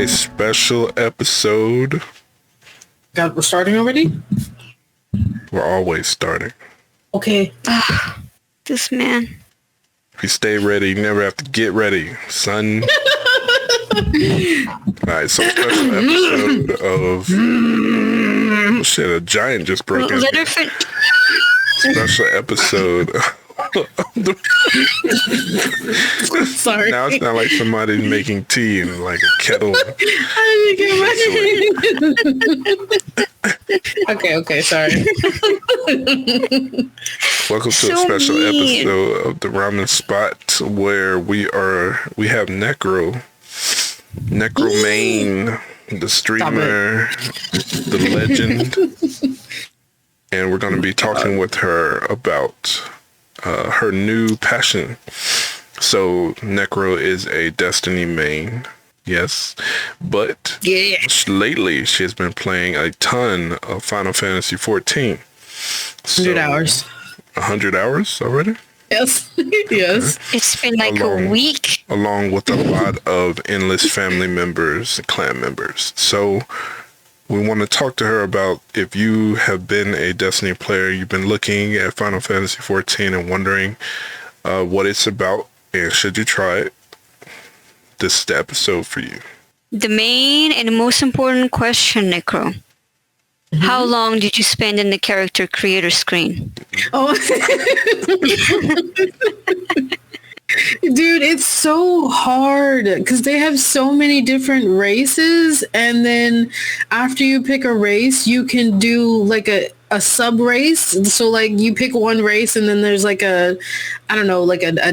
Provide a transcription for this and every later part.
a special episode. We're starting already? We're always starting. Okay. This man. If you stay ready, you never have to get ready, son. Alright, so special episode of... Oh, shit, a giant just broke in. Special episode... Sorry. Now it's not like somebody's making tea in like a kettle. Okay, sorry. Welcome to a special episode of the Ramen Spot where we have Necro Main, the streamer, the legend, and we're going to be talking with her about her new passion. So Necro is a Destiny main, yes, but lately she has been playing a ton of Final Fantasy XIV. 100 hours. 100 hours already? Yes. Yes. It's been like a week. Along with a lot of endless family members and clan members. So we want to talk to her about if you have been a Destiny player, you've been looking at Final Fantasy XIV and wondering what it's about, and should you try it, this is the episode for you. The main and most important question, Necro. Mm-hmm. How long did you spend in the character creator screen? Oh. Dude, it's so hard because they have so many different races, and then after you pick a race, you can do like a sub race. So like you pick one race and then there's like a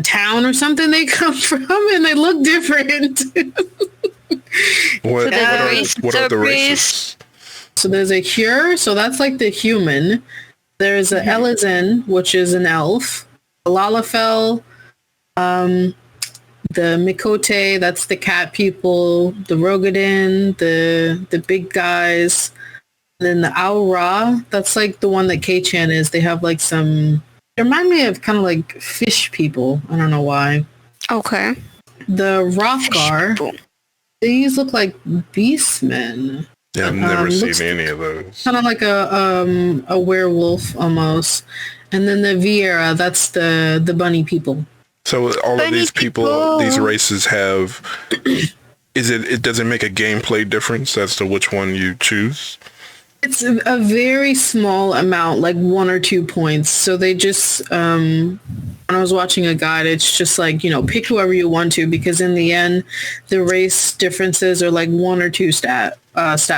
town or something they come from, and they look different. What are the races? So there's a Hyur, so that's like the human. There's a Elezen, which is an elf. A Lalafell, the Mikote, that's the cat people. The Rogadin, the big guys. And then the Aura, that's like the one that K-Chan is. They have like some... They remind me of kind of like fish people. I don't know why. Okay. The Rothgar, these look like beastmen. Yeah, I've never seen any of those. Kind of like a werewolf almost. And then the Viera, that's the bunny people. So all of these people, these races have... Does it make a gameplay difference as to which one you choose? It's a very small amount, like 1 or 2 points. So they just, when I was watching a guide, it's just like, pick whoever you want to, because in the end, the race differences are like 1 or 2 stat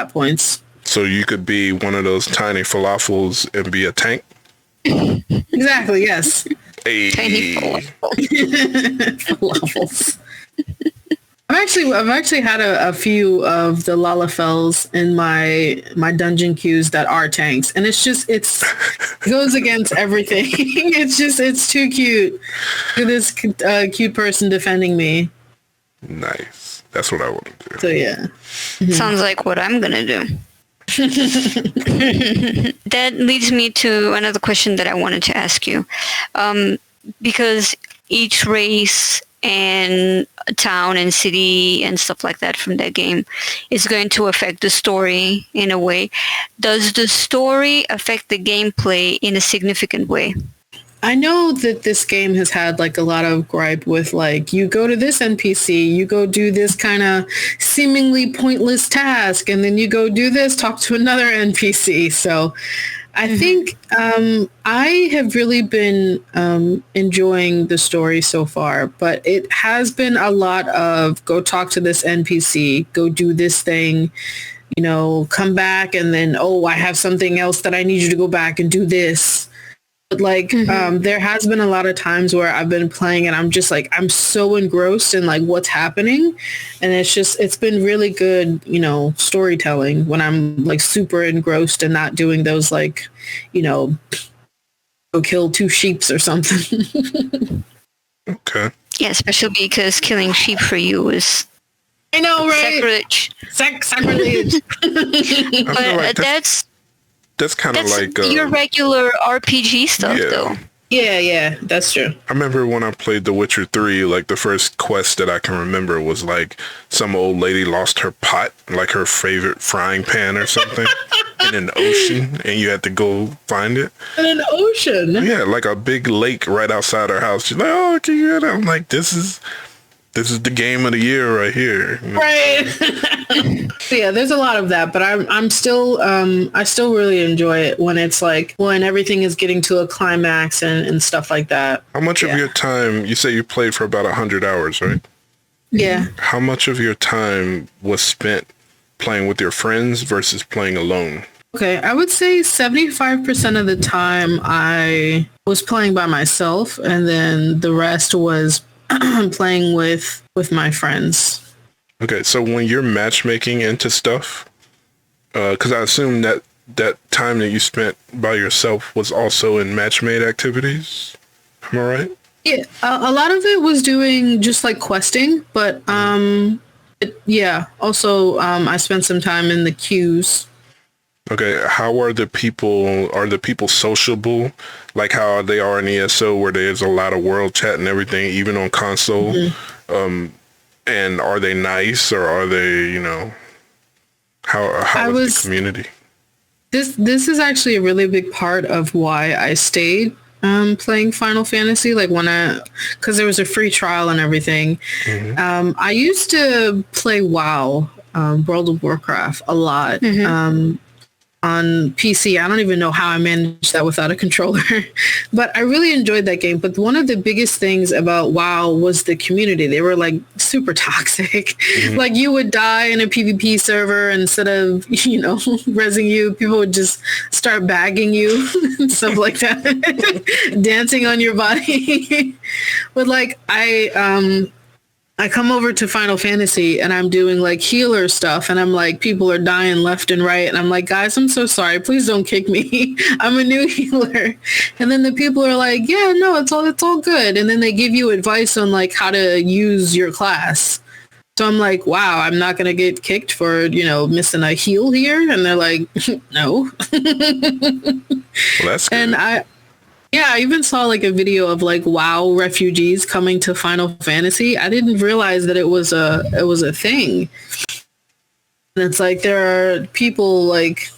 points. So you could be one of those tiny falafels and be a tank? Exactly, yes. Hey. Tiny falafels. I've actually had a few of the Lalafells in my dungeon queues that are tanks, and it goes against everything. It's too cute. Look at this cute person defending me. Nice. That's what I want to do. So yeah. Mm-hmm. Sounds like what I'm gonna do. That leads me to another question that I wanted to ask you, because each race and town and city and stuff like that from that game is going to affect the story in a way. Does the story affect the gameplay in a significant way? I know that this game has had like a lot of gripe with like, you go to this NPC, you go do this kind of seemingly pointless task, and then you go do this, talk to another NPC. So I think I have really been enjoying the story so far, but it has been a lot of go talk to this NPC, go do this thing, come back, and then, I have something else that I need you to go back and do this. But like, there has been a lot of times where I've been playing and I'm just like, I'm so engrossed in like what's happening. And it's been really good, storytelling when I'm like super engrossed and not doing those like, go kill 2 sheeps or something. Okay. Yeah, especially because killing sheep for you is... I know, right? Sacrilege. But that's kind of like your regular RPG stuff, though. Yeah, that's true. I remember when I played The Witcher 3, like the first quest that I can remember was like some old lady lost her pot, like her favorite frying pan or something, in an ocean, and you had to go find it. In an ocean? Yeah, like a big lake right outside our house. She's like, "Oh, can you get it?" I'm like, this is the game of the year right here. Right. So yeah, there's a lot of that, but I'm still I still really enjoy it when it's like when everything is getting to a climax and stuff like that. How much of your time, you say you played for about 100 hours, right? Yeah. How much of your time was spent playing with your friends versus playing alone? Okay, I would say 75% of the time I was playing by myself, and then the rest was playing with my friends. Okay, so when you're matchmaking into stuff, because I assume that time that you spent by yourself was also in match-made activities. Am I right? Yeah, a lot of it was doing just like questing, but yeah. Also, I spent some time in the queues. Okay, how are the people? Are the people sociable, like how they are in ESO, where there's a lot of world chat and everything, even on console? Mm-hmm. And are they nice, or are they, how is the community? This is actually a really big part of why I stayed playing Final Fantasy. Like because there was a free trial and everything. Mm-hmm. I used to play WoW, World of Warcraft, a lot. Mm-hmm. On PC. I don't even know how I managed that without a controller, but I really enjoyed that game. But one of the biggest things about WoW was the community. They were like super toxic. Mm-hmm. Like you would die in a PvP server, and instead of, rezzing you, people would just start bagging you and stuff like that, dancing on your body. But like I come over to Final Fantasy and I'm doing like healer stuff, and I'm like, people are dying left and right. And I'm like, guys, I'm so sorry. Please don't kick me. I'm a new healer. And then the people are like, yeah, no, it's all good. And then they give you advice on like how to use your class. So I'm like, wow, I'm not going to get kicked for, missing a heal here. And they're like, no. Well, that's good. And I even saw like a video of like WoW refugees coming to Final Fantasy. I didn't realize that it was a thing. And it's like there are people like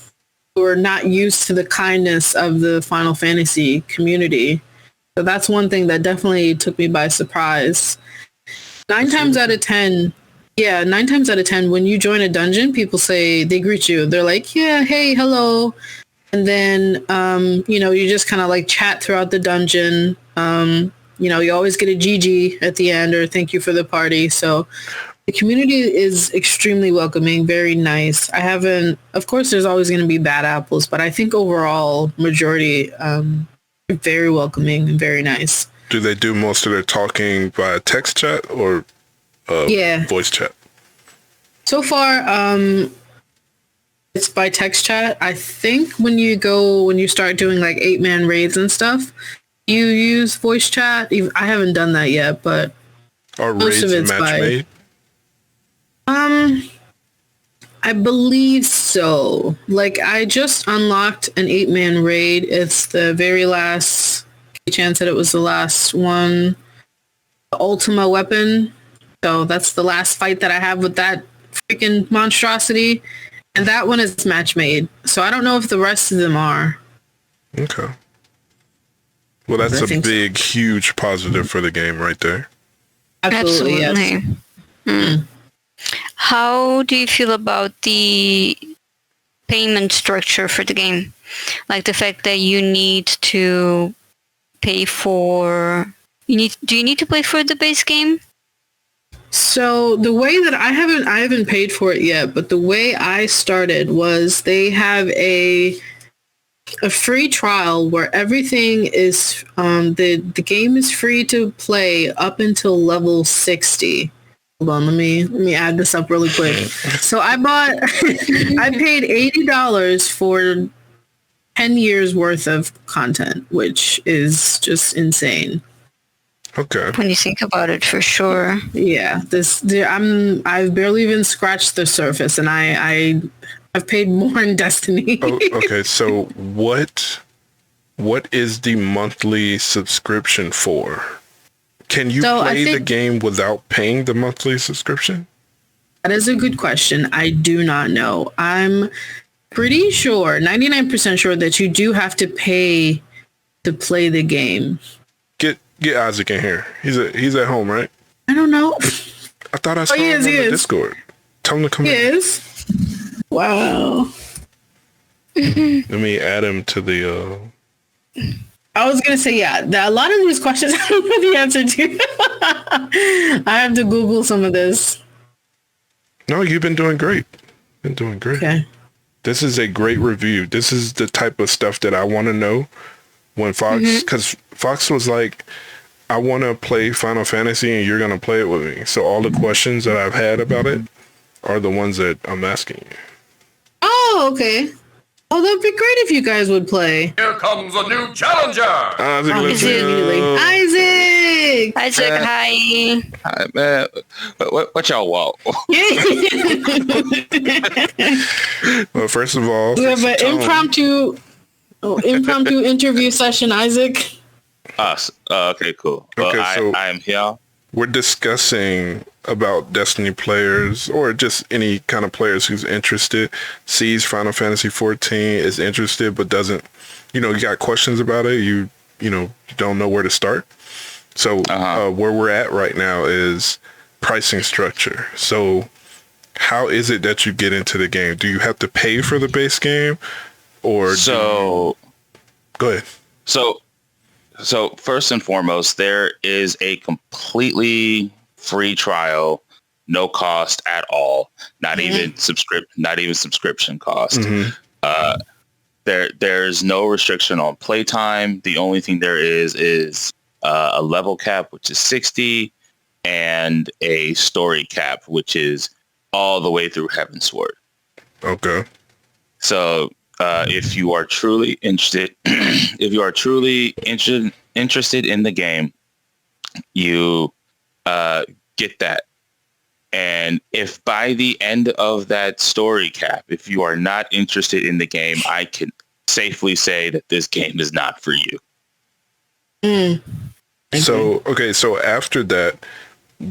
who are not used to the kindness of the Final Fantasy community. So that's one thing that definitely took me by surprise. 9 times out of 10, when you join a dungeon, people say, they greet you. They're like, yeah, hey, hello. And then, you just kind of like chat throughout the dungeon. You always get a GG at the end or thank you for the party. So the community is extremely welcoming, very nice. Of course, there's always going to be bad apples, but I think overall majority very welcoming and very nice. Do they do most of their talking via text chat or voice chat? So far, it's by text chat. I think when you start doing like 8-man raids and stuff, you use voice chat. I haven't done that yet, but are raids match made? I believe so. Like I just unlocked an 8-man raid. It's the very last chance that it was the last one. The Ultima weapon. So that's the last fight that I have with that freaking monstrosity. And that one is match made. So I don't know if the rest of them are. Okay. Well, that's a big, huge positive for the game right there. Absolutely. Yes. Mm. How do you feel about the payment structure for the game? Like the fact that you need to pay for... Do you need to pay for the base game? So the way that I haven't paid for it yet, but the way I started was they have a free trial where everything is the game is free to play up until level 60. Hold on, let me add this up really quick. So I paid $80 for 10 years worth of content, which is just insane. Okay. When you think about it, for sure. Yeah, I've barely even scratched the surface, and I've paid more in Destiny. Okay, so what what is the monthly subscription for? Can you play the game without paying the monthly subscription? That is a good question. I do not know. I'm pretty sure, 99% sure that you do have to pay to play the game. Get Isaac in here. He's at home, right? I don't know. I thought I saw him on the Discord. Tell him to come in. He is? Wow. Let me add him to the... I was going to say, yeah, a lot of these questions I don't know the answer to. I have to Google some of this. No, you've been doing great. Okay. This is a great review. This is the type of stuff that I want to know when Fox... Because Fox was like, I want to play Final Fantasy and you're going to play it with me. So all the questions that I've had about it are the ones that I'm asking you. Oh, okay. Oh, that'd be great if you guys would play. Here comes a new challenger. Isaac, let's go. Isaac, hi. Hi, man. What y'all want? Well, first of all, we have an impromptu interview session, Isaac. Okay, cool. Well, so I am here. We're discussing about Destiny players or just any kind of players who's interested, sees Final Fantasy 14, is interested, but doesn't, you got questions about it. You don't know where to start. So where we're at right now is pricing structure. So how is it that you get into the game? Do you have to pay for the base game or go ahead. So first and foremost, there is a completely free trial, no cost at all, not even subscription cost. There's no restriction on playtime. The only thing there is a level cap, which is 60, and a story cap, which is all the way through Heavensward. Okay. So if you are truly interested, interested in the game, you get that. And if by the end of that story cap, if you are not interested in the game, I can safely say that this game is not for you. So after that,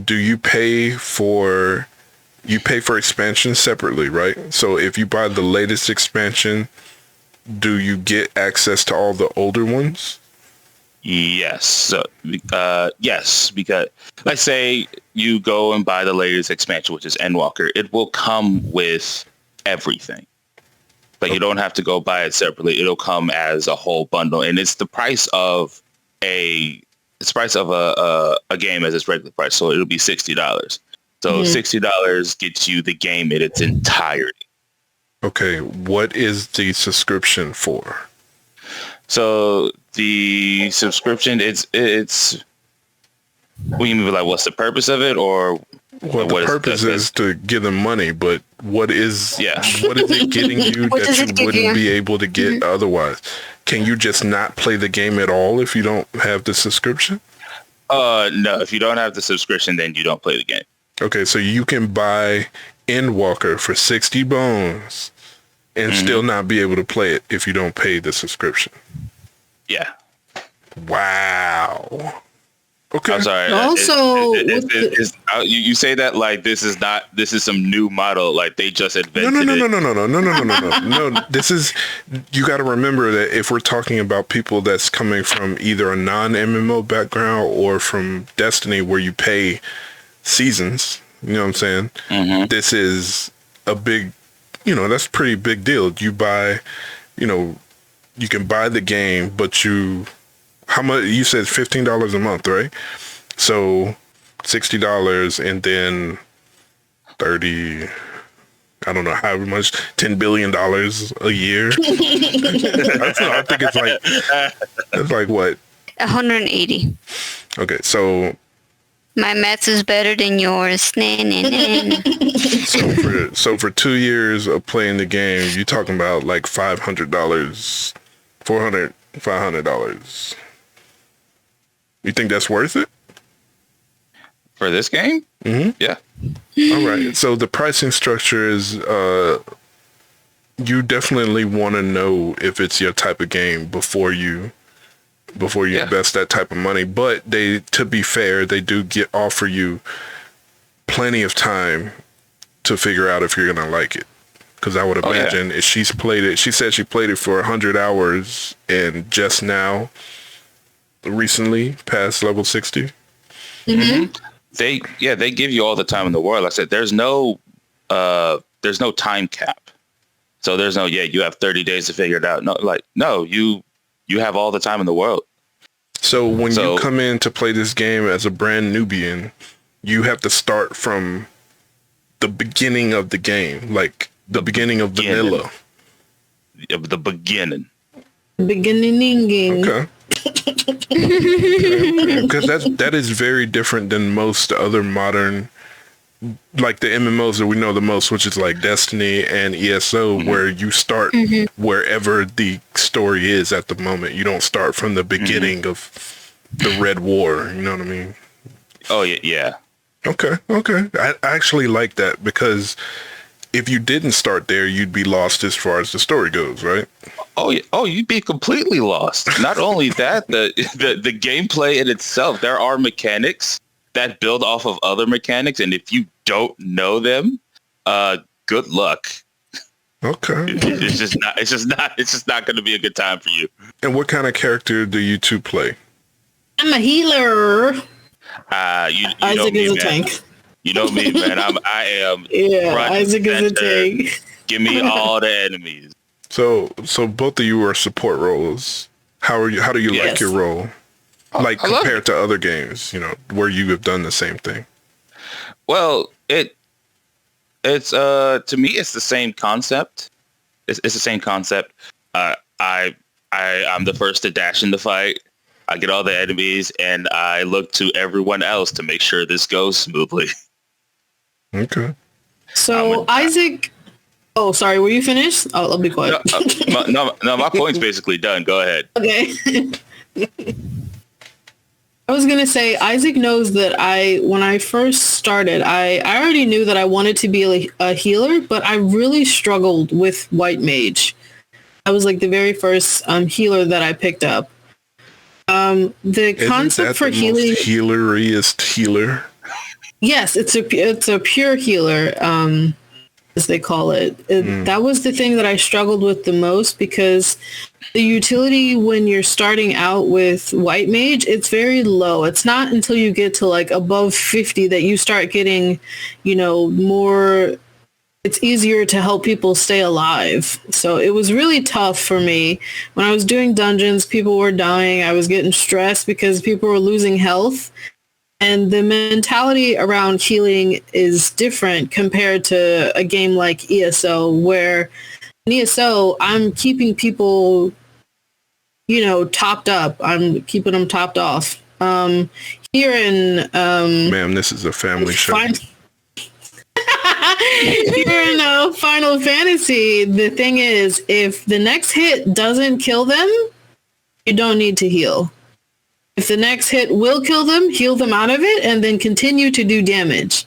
do you pay for expansion separately, right? So if you buy the latest expansion, do you get access to all the older ones? Yes. So, yes, because let's say you go and buy the latest expansion, which is Endwalker. It will come with everything. Like, you don't have to go buy it separately. It'll come as a whole bundle, and it's the price of a game as its regular price. So it'll be $60. So $60 gets you the game in its entirety. Okay, what is the subscription for? So the subscription, it's what do you mean, like, what's the purpose of it, or? Well, the purpose is to give them money, but what is it getting you that you wouldn't be able to get otherwise? Can you just not play the game at all if you don't have the subscription? No, if you don't have the subscription, then you don't play the game. Okay, so you can buy Endwalker for 60 bones and still not be able to play it if you don't pay the subscription. Yeah. Wow. Okay. I'm sorry. Also, you say that like this is some new model, like they just invented No. it. No, this is, you got to remember that if we're talking about people that's coming from either a non-MMO background or from Destiny where you pay seasons, you know what I'm saying? Mm-hmm. This is a big, that's a pretty big deal. You buy, you can buy the game, but how much, you said $15 a month, right? So $60 and then 30, I don't know how much, $10 billion a year. I think it's like what? 180. Okay, so my math is better than yours. So for 2 years of playing the game, you're talking about like $500, $500. You think that's worth it? For this game? Mm-hmm. Yeah. All right. So the pricing structure is, you definitely want to know if it's your type of game before you before you invest that type of money. But to be fair, they do offer you plenty of time to figure out if you're gonna like it. Because I would imagine if she's played it, she said she played it for 100 hours and just now, recently, past level 60. Mm-hmm. They give you all the time in the world. Like I said, there's no time cap. So there's no, you have 30 days to figure it out. No, you have all the time in the world. So when you come in to play this game as a brand Nubian, you have to start from the beginning of the game, like the beginning of vanilla. The beginning. Beginning. Okay. Because that is very different than most other modern, like the MMOs that we know the most, which is like Destiny and ESO, where you start wherever the story is at the moment. You don't start from the beginning of the Red War. You know what I mean? Oh, yeah. Okay. I actually like that, because if you didn't start there, you'd be lost as far as the story goes, right? Oh, you'd be completely lost. Not only that, the gameplay in itself, there are mechanics that build off of other mechanics, and if you don't know them, good luck. Okay. It's just not going to be a good time for you. And what kind of character do you two play? I'm a healer. Isaac is a tank. You know me, man. I am. Yeah, Isaac is a tank. Give me all the enemies. So both of you are support roles. How do you like your role? Like compared to other games, where you have done the same thing. Well, it's to me, it's the same concept. It's the same concept. I'm the first to dash in the fight. I get all the enemies, and I look to everyone else to make sure this goes smoothly. Okay. So Isaac, oh, sorry, were you finished? I'll be quiet. No, my point's basically done. Go ahead. Okay. I was going to say, Isaac knows that when I first started, I already knew that I wanted to be a healer, but I really struggled with White Mage. I was like the very first healer that I picked up. The concept for healing, most healeriest healer. Yes, it's a pure healer, as they call it. That was the thing that I struggled with the most, because the utility when you're starting out with White Mage, it's very low. It's not until you get to like above 50 that you start getting, more. It's easier to help people stay alive. So it was really tough for me. When I was doing dungeons, people were dying. I was getting stressed because people were losing health. And the mentality around healing is different compared to a game like ESO, where in ESO, I'm keeping people, topped up. I'm keeping them topped off. Here in... Ma'am, this is a family show. Here in Final Fantasy, the thing is, if the next hit doesn't kill them, you don't need to heal. If the next hit will kill them, heal them out of it, and then continue to do damage.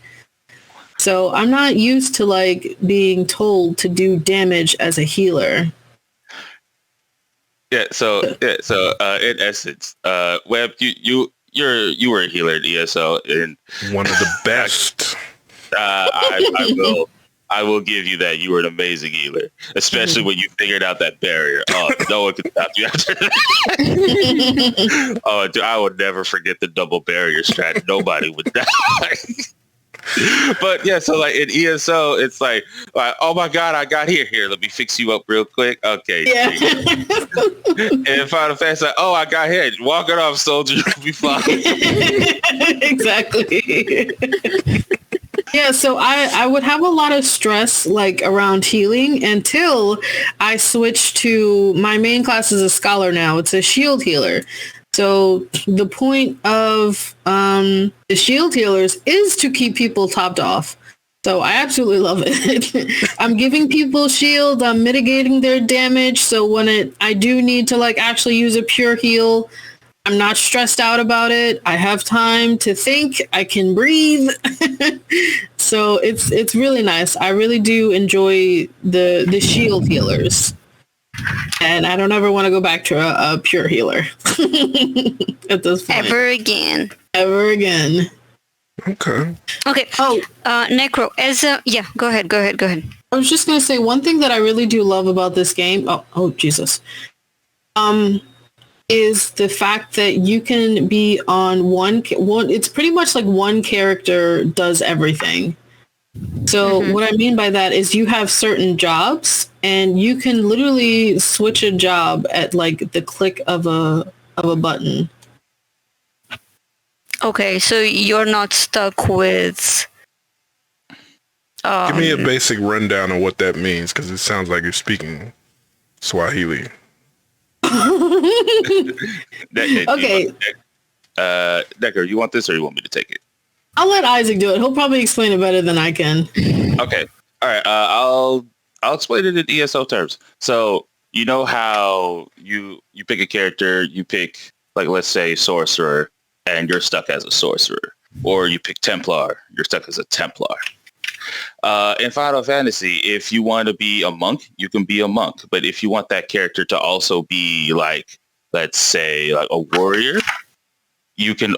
So I'm not used to being told to do damage as a healer. So in essence, Webb, you were a healer at ESO, and one of the best. I will give you that. You were an amazing healer, especially when you figured out that barrier. Oh, no one could stop you after that. Oh, dude, I would never forget the double barrier strat. Nobody would die. But yeah, so like in ESO, it's like, oh my God, I got here. Here, let me fix you up real quick. Okay. Yeah. And Final Fantasy, like, oh, I got here. Walk it off, soldier. You'll be fine. Exactly. Yeah, so I would have a lot of stress around healing until I switched to my main class is a scholar now. It's a shield healer. So the point of the shield healers is to keep people topped off. So I absolutely love it. I'm giving people shield. I'm mitigating their damage. So when I do need to actually use a pure heal, I'm not stressed out about it. I have time to think. I can breathe. So it's really nice. I really do enjoy the shield healers. And I don't ever want to go back to a pure healer at this point. Ever again. Ever again. Okay. Okay. Oh, Necro, yeah, go ahead. I was just going to say one thing that I really do love about this game. Oh, Jesus. Is the fact that you can be on one. It's pretty much like one character does everything. So what I mean by that is you have certain jobs and you can literally switch a job at like the click of a button. Okay, so you're not stuck with... Give me a basic rundown of what that means, because it sounds like you're speaking Swahili. Okay. Decker, you want this or you want me to take it? I'll let Isaac do it. He'll probably explain it better than I can. Okay. All right. I'll explain it in ESO terms. So you know how you pick a character, you pick, like, let's say sorcerer, and you're stuck as a sorcerer, or you pick Templar, you're stuck as a Templar. In Final Fantasy, if you want to be a monk, you can be a monk. But if you want that character to also be like, let's say, like a warrior, you can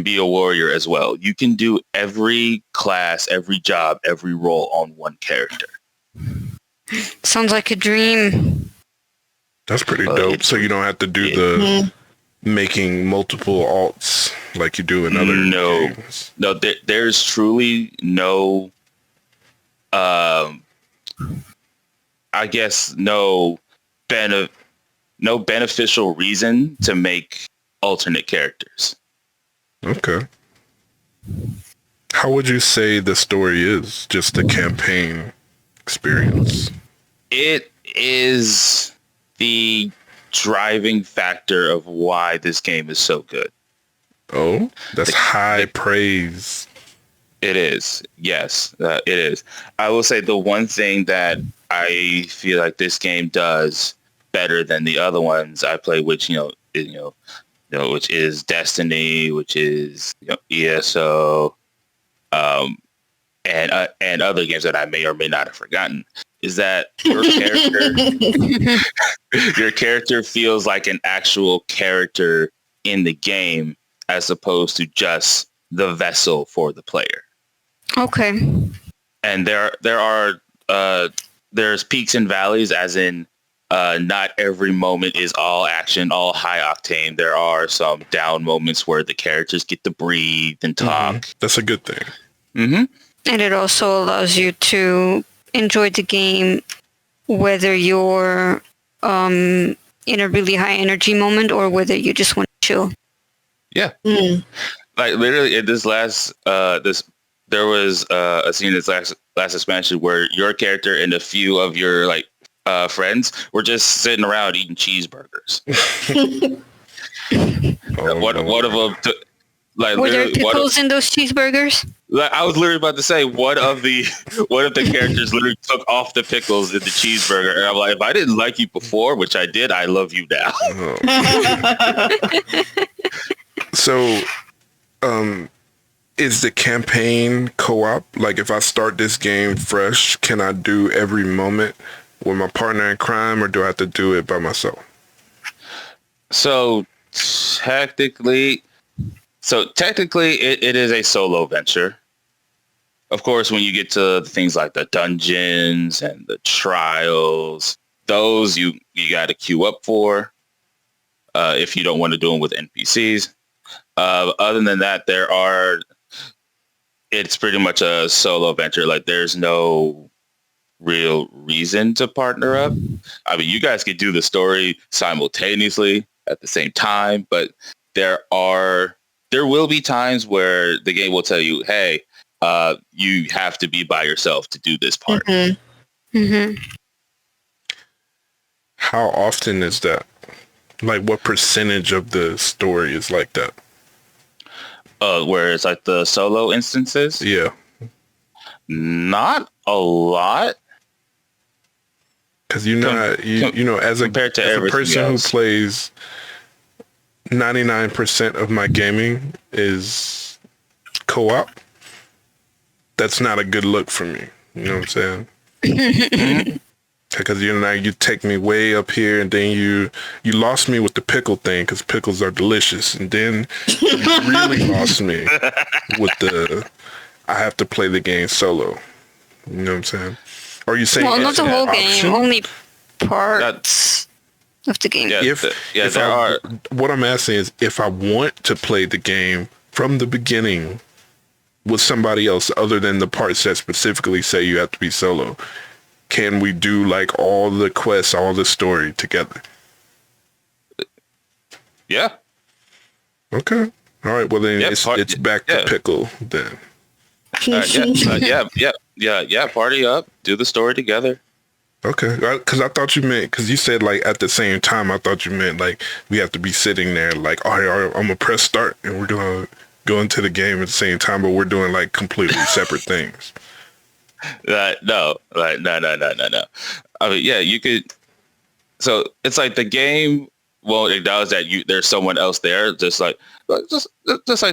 be a warrior as well. You can do every class, every job, every role on one character. Sounds like a dream. That's pretty dope. So you don't have to do the making multiple alts like you do in other games. No, there's truly no, I guess no beneficial reason to make alternate characters. Okay. How would you say the story is? Just the campaign experience? It is the driving factor of why this game is so good. Oh, that's high praise. It is. Yes, it is. I will say the one thing that I feel like this game does better than the other ones I play, which which is Destiny, which is ESO, and other games that I may or may not have forgotten, is that your character feels like an actual character in the game as opposed to just the vessel for the player. Okay. And there's peaks and valleys, as in not every moment is all action, all high octane. There are some down moments where the characters get to breathe and talk. Mm-hmm. That's a good thing. Mm-hmm. And it also allows you to enjoy the game whether you're in a really high energy moment or whether you just want to chill. Yeah. Like literally in this last there was a scene in this last expansion where your character and a few of your friends were just sitting around eating cheeseburgers. One of them were there pickles in those cheeseburgers? I was literally about to say one of the characters literally took off the pickles in the cheeseburger, and I'm like, if I didn't like you before, which I did, I love you now. So, is the campaign co-op? Like, if I start this game fresh, can I do every moment with my partner in crime, or do I have to do it by myself? So technically, it is a solo venture. Of course, when you get to things like the dungeons and the trials, those you got to queue up for if you don't want to do them with NPCs. Other than that, it's pretty much a solo venture. Like, there's no real reason to partner up. I mean, you guys could do the story simultaneously at the same time, but there will be times where the game will tell you, hey, you have to be by yourself to do this part. Mm-hmm. Mm-hmm. How often is that? Like, what percentage of the story is like that? Where it's like the solo instances? Yeah. Not a lot. Because as a person else who plays 99% of my gaming is co-op, that's not a good look for me. You know what I'm saying? Because you take me way up here, and then you lost me with the pickle thing, because pickles are delicious, and then you really lost me with the I have to play the game solo. You know what I'm saying? Or are you saying not the whole option? game, only parts of the game. Yeah, what I'm asking is, if I want to play the game from the beginning with somebody else other than the parts that specifically say you have to be solo, can we do like all the quests, all the story together? Yeah. Okay. All right. Well, then it's back to pickle then. Party up. Do the story together. Okay. Because I thought you meant, because you said like at the same time, I thought you meant like we have to be sitting there like, all right, I'm going to press start and we're going to go into the game at the same time, but we're doing like completely separate things. No. I mean, yeah, you could. So it's like the game won't acknowledge that there's someone else there. Just like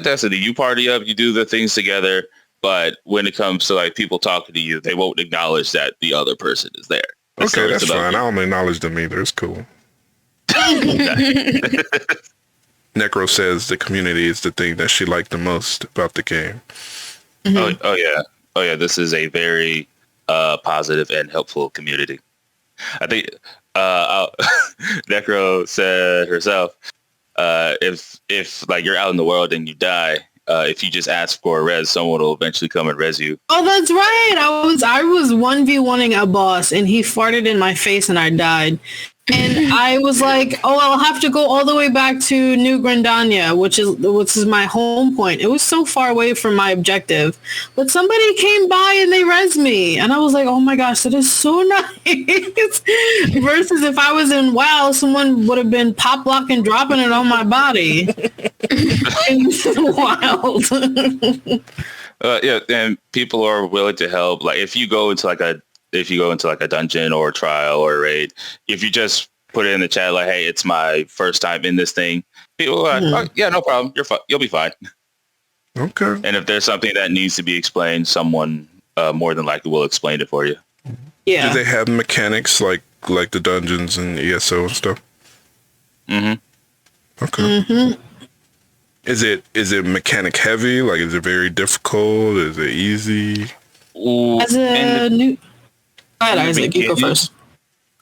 Destiny, you party up, you do the things together. But when it comes to like people talking to you, they won't acknowledge that the other person is there. Okay, that's fine. I don't acknowledge them either. It's cool. Necro says the community is the thing that she liked the most about the game. Mm-hmm. Oh yeah. This is a very positive and helpful community. I think Necro said herself, if like you're out in the world and you die, if you just ask for a res, someone will eventually come and res you. Oh, that's right. I was 1v1ing a boss and he farted in my face and I died. And I was like, oh, I'll have to go all the way back to New Grandania, which is my home point. It was so far away from my objective. But somebody came by and they res me. And I was like, oh my gosh, that is so nice. Versus if I was in WoW, someone would have been pop locking, dropping it on my body. It's wild. Yeah, and people are willing to help. Like if you go into like a dungeon or a trial or a raid, if you just put it in the chat like, hey, it's my first time in this thing, people are like, oh, yeah, no problem. You'll be fine. Okay. And if there's something that needs to be explained, someone more than likely will explain it for you. Yeah. Do they have mechanics like the dungeons and ESO and stuff? Mm-hmm. Okay. Mm-hmm. Is it mechanic heavy? Like, is it very difficult? Is it easy? As a new... Go ahead, Isaac. You go first.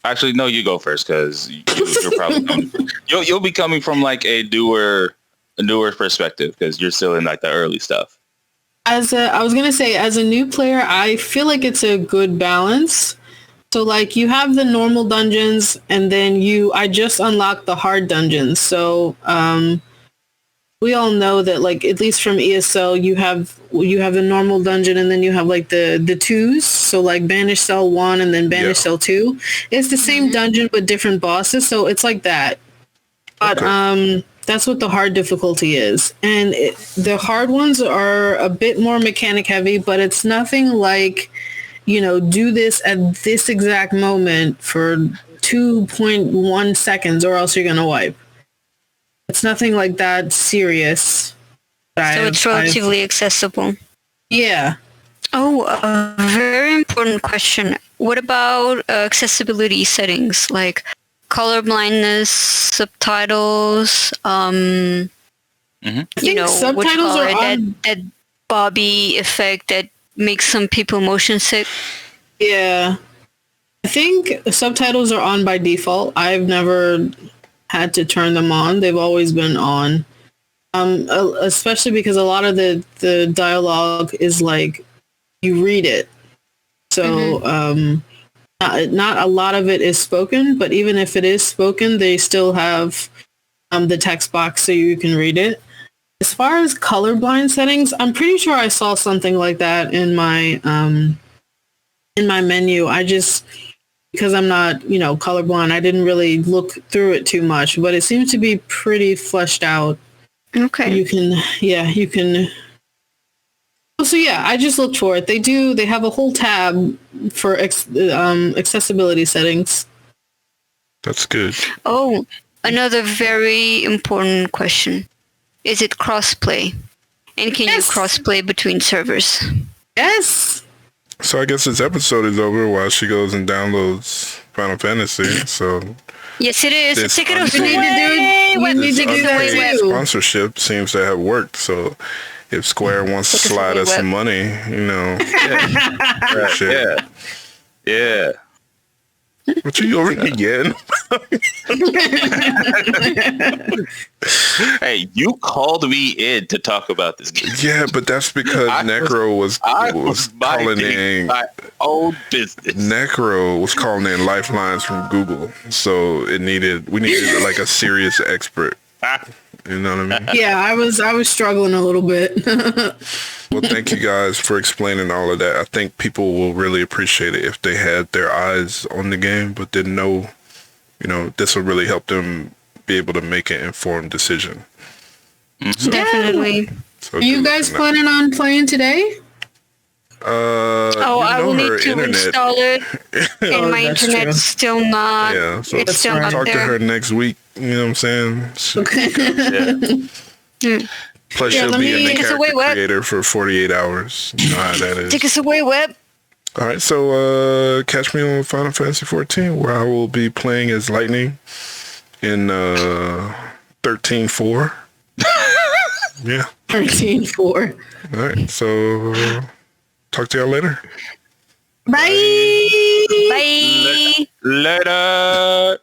Actually, no, you go first because you're probably you'll be coming from like a newer perspective because you're still in like the early stuff. I was gonna say, as a new player, I feel like it's a good balance. So like you have the normal dungeons, and then I just unlocked the hard dungeons. So we all know that, like, at least from ESO, you have the normal dungeon, and then you have like the twos. So like Banished Cell 1 and then Banished Cell 2. It's the same dungeon but different bosses. So it's like that. But that's what the hard difficulty is. And the hard ones are a bit more mechanic heavy, but it's nothing like, do this at this exact moment for 2.1 seconds or else you're going to wipe. It's nothing like that serious. So it's relatively accessible. Yeah. Oh, a very important question. What about accessibility settings like color blindness, subtitles? I think subtitles are on that Bobby effect that makes some people motion sick. Yeah, I think subtitles are on by default. I've never had to turn them on. They've always been on. Especially because a lot of the dialogue is like you read it. So not a lot of it is spoken, but even if it is spoken, they still have the text box so you can read it. As far as colorblind settings, I'm pretty sure I saw something like that in my menu. I just, because I'm not, colorblind, I didn't really look through it too much, but it seems to be pretty fleshed out. Okay. You can. So yeah, I just looked for it. They have a whole tab for accessibility settings. That's good. Oh, another very important question. Is it crossplay? And can you crossplay between servers? Yes. So I guess this episode is over while she goes and downloads Final Fantasy. So Yes, it is. This Take it un- away. We need to do that unpaid too. sponsorship seems to have worked. So if Square wants to Take us slide away, us some Web. money, you know, shit. Yeah. What you over again? Hey, you called me in to talk about this game. Yeah, but that's because Necro was calling minding in. my own business. Necro was calling in lifelines from Google, so we needed like a serious expert. You know what I mean? Yeah, I was struggling a little bit. Well, thank you guys for explaining all of that. I think people will really appreciate it if they had their eyes on the game, but didn't know, this will really help them be able to make an informed decision. So, Definitely. so Are you guys planning on playing today? I will need to install it, and my that's internet's true. still not. Yeah, so It's still not talk to there. her next week. You know what I'm saying? Plus, Yeah, she'll let be me- in the Take us character away, Web. creator for 48 hours. You know how that is. Take us away, Web. All right, so catch me on Final Fantasy 14, where I will be playing as Lightning in 13-4. Yeah. 13-4. All right, so talk to y'all later. Bye. Bye. Later.